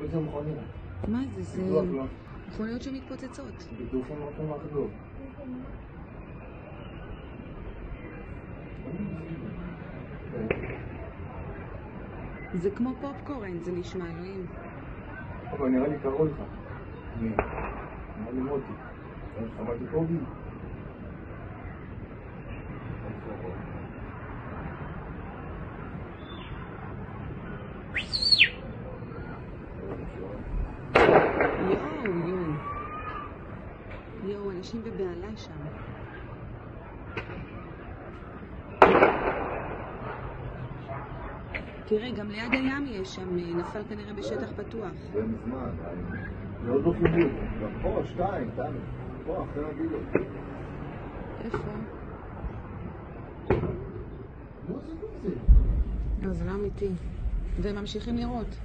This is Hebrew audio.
איזה מכונית? מה זה? זה ביטוח לא. מכוניות שמתפוצצות. ביטוחים נותנים לחגור. זה כמו פופקורן, זה נשמע, אלוהים. אבל נראה לי קראו לך. נראה לי מוטי. אמרתי קובי. יואו, אנשים בבעלה שם. תראה, גם ליד הים יש שם, נפל כנראה בשטח פתוח. זה מזמן, זה עוד לא חיבור. גם פה, 2, תאנו. פה, אחרי הבילות. איפה? לא, זה לא זה. לא, זה לא אמיתי. והם ממשיכים לראות.